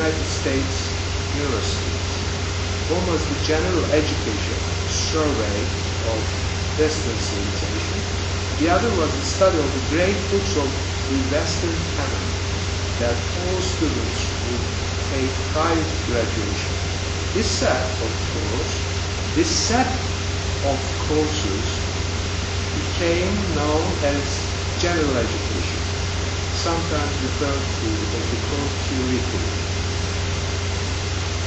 United States universities. One was the General Education Survey of Western Civilization. The other was the study of the great books of the Western canon that all students would take prior to graduation. This set of courses became known as general education, sometimes referred to as the curriculum.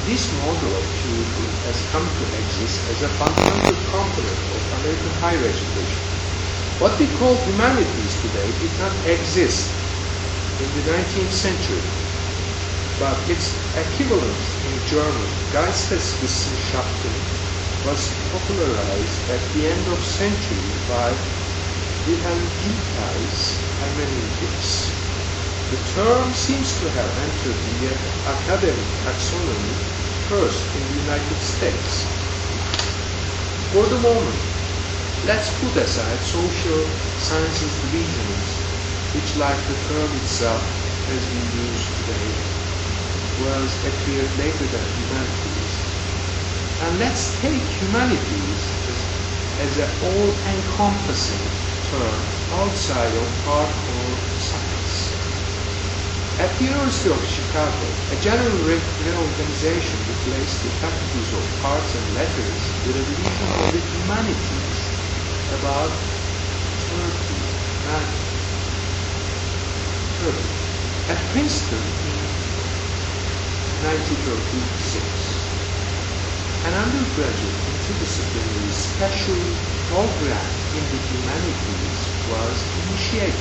This model of curriculum has come to exist as a fundamental component of American higher education. What we call humanities today did not exist in the 19th century, but its equivalent in German, Geisteswissenschaften, was popularized at the end of century by Wilhelm von Humboldt. The term seems to have entered the academic taxonomy first in the United States. For the moment, let's put aside social sciences divisions, which, like the term itself as we use today, was appeared later than humanities. And let's take humanities as an all-encompassing term outside of art or science. At the University of Chicago, a general reorganization replaced the faculties of arts and letters with a division of the humanities about 30. At Princeton in 1936, an undergraduate interdisciplinary special program in the humanities was initiated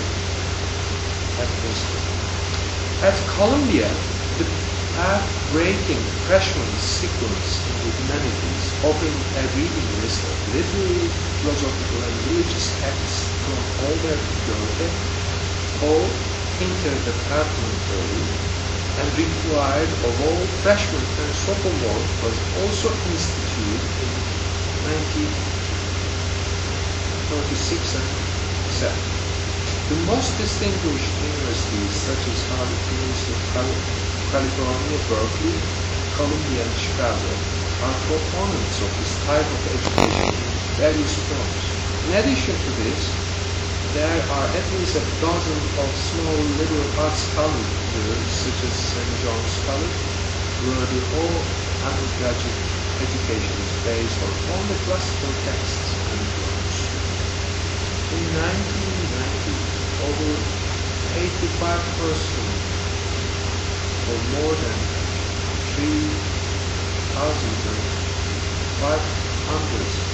at Princeton. At Columbia, the path-breaking freshman sequence in the humanities opened a reading list of literary, philosophical, and religious texts from Homer to Goethe, all interdepartmentally, and required of all freshmen and sophomores was also instituted in 1936 and 7. The most distinguished universities such as Harvard, University of California, Berkeley, Columbia, and Chicago are proponents of this type of education in various forms. In addition to this, there are at least a dozen of small liberal arts colleges such as St. John's College, where the whole undergraduate education is based on the classical texts and books. In 1990, over 85% or more than 3,500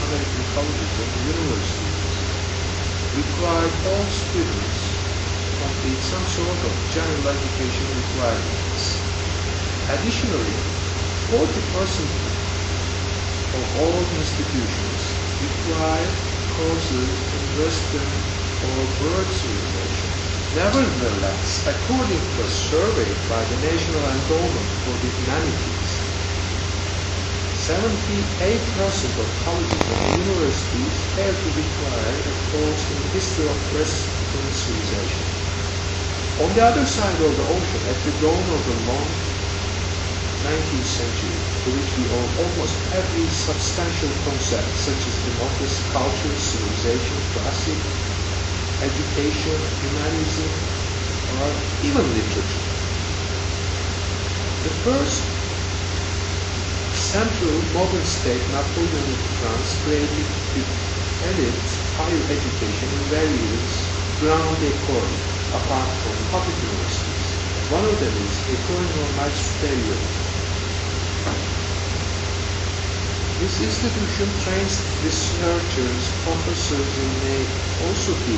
American colleges and universities required all students to complete some sort of general education requirements. Additionally, 40% of all institutions require courses in Western or world civilization. Nevertheless, according to a survey by the National Endowment for the Humanities, 78% of colleges and universities fail to require a course in the history of Western civilization. On the other side of the ocean, at the dawn of the long 19th century, to which we owe almost every substantial concept, such as democracy, culture, civilization, classic, education, humanism, or even literature. The first central modern state, Napoleon of France, created the elite higher education in various ground écoles, apart from public universities. One of them is École Normale Supérieure. This institution trains researchers, professors, and may also be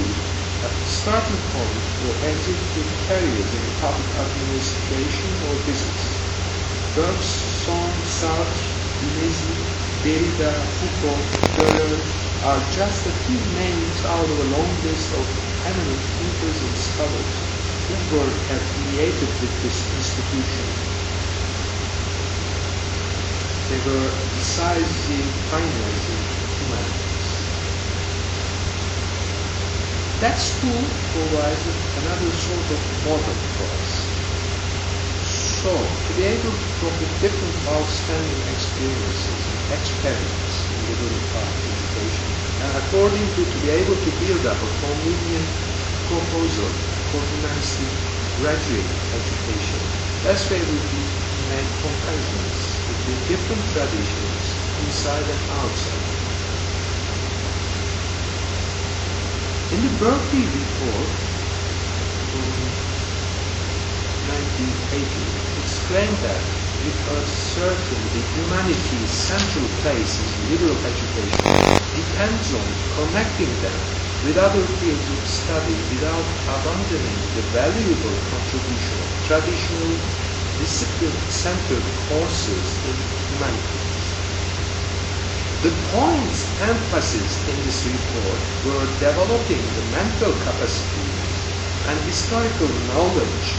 a starting point for executive careers in public administration or business. Bergson, Sartre, Deleuze, Derrida, Foucault, Derrida are just a few names out of a long list of eminent thinkers and scholars who were affiliated with this institution. They were decisive pioneers in humanities. That school provided another sort of model for us. So, to be able to profit different outstanding experiences and experiments in liberal art education, and according to be able to build up a convenient proposal for humanistic graduate education, best way would be to make comparisons between different traditions inside and outside. In the Berkeley report in 1980, it's claimed that with a certain the humanities' central place in liberal education depends on connecting them with other fields of study without abandoning the valuable contribution of traditional discipline-centered courses in humanities. The points emphasis in this report were developing the mental capacities and historical knowledge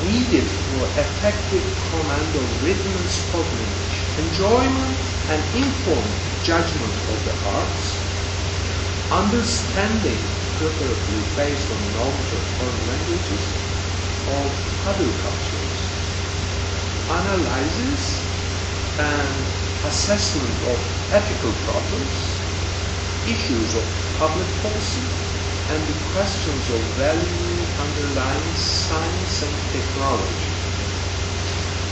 needed for effective command of written and spoken English, enjoyment and informed judgment of the arts, understanding preferably based on knowledge of foreign languages of other cultures, analysis and assessment of ethical problems, issues of public policy, and the questions of value underlying science and technology.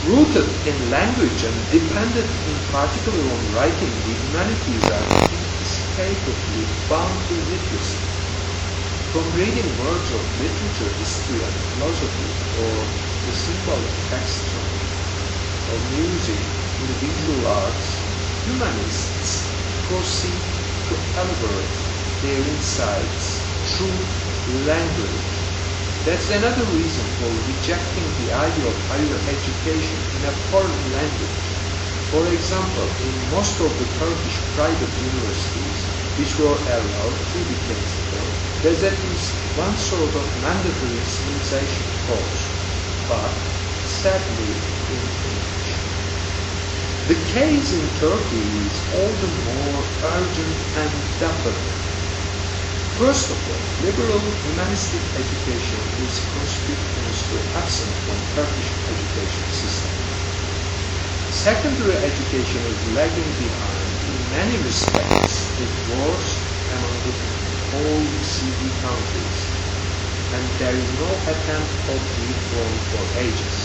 Rooted in language and dependent in particular on writing, the humanities are inescapably bound to literacy. From reading words of literature, history, and philosophy, or the symbolic texts of music in the visual arts, humanists proceed to elaborate their insights through language. That's another reason for rejecting the idea of higher education in a foreign language. For example, in most of the Turkish private universities, which were allowed 2 decades ago, there's at least one sort of mandatory civilization course, but sadly in English. The case in Turkey is all the more urgent and definite. First of all, liberal humanistic education is conspicuously absent from Turkish education system. Secondary education is lagging behind in many respects, with worst among the OECD countries, and there is no attempt of reform for ages.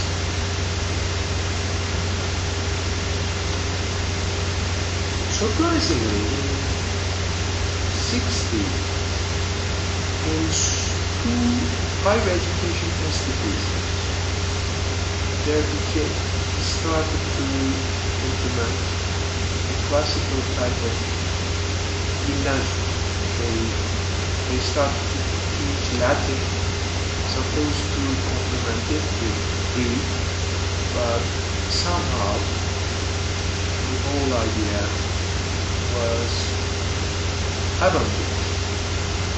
Surprisingly, in 60s, in 2 higher education institutions, there started to implement a classical type of gymnasium. They started to teach Latin, supposed to complement it with Greek, but somehow the whole idea was abandoned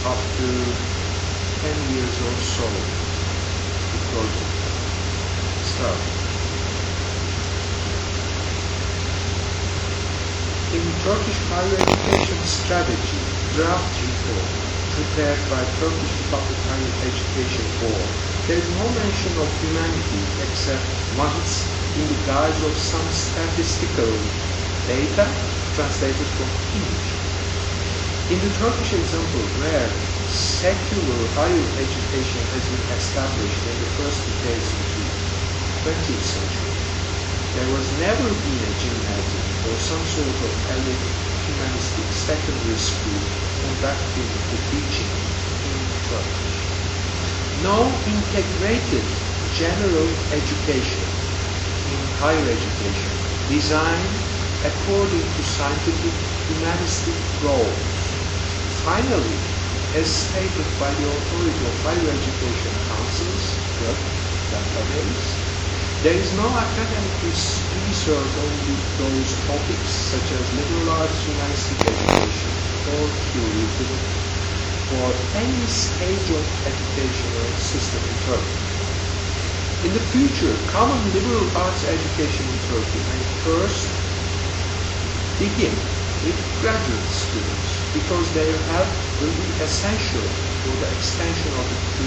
after 10 years or so. The project started. In Turkish higher education strategy, draft report prepared by Turkish Public Higher Education Board, there is no mention of humanities except once in the guise of some statistical data translated from English. In the Turkish example, where secular higher education has been established in the first decades of the 20th century, there was never been a gymnasium or some sort of elite humanistic secondary school conducting the teaching in Turkish. No integrated general education in higher education designed according to scientific humanistic goals. Finally, as stated by the authority of higher education councils, database, there is no academic research on those topics such as liberal arts, humanistic education, or tourism for any stage of educational system in Turkey. In the future, common liberal arts education in Turkey may first begin with graduate students because their help will be essential for the extension of the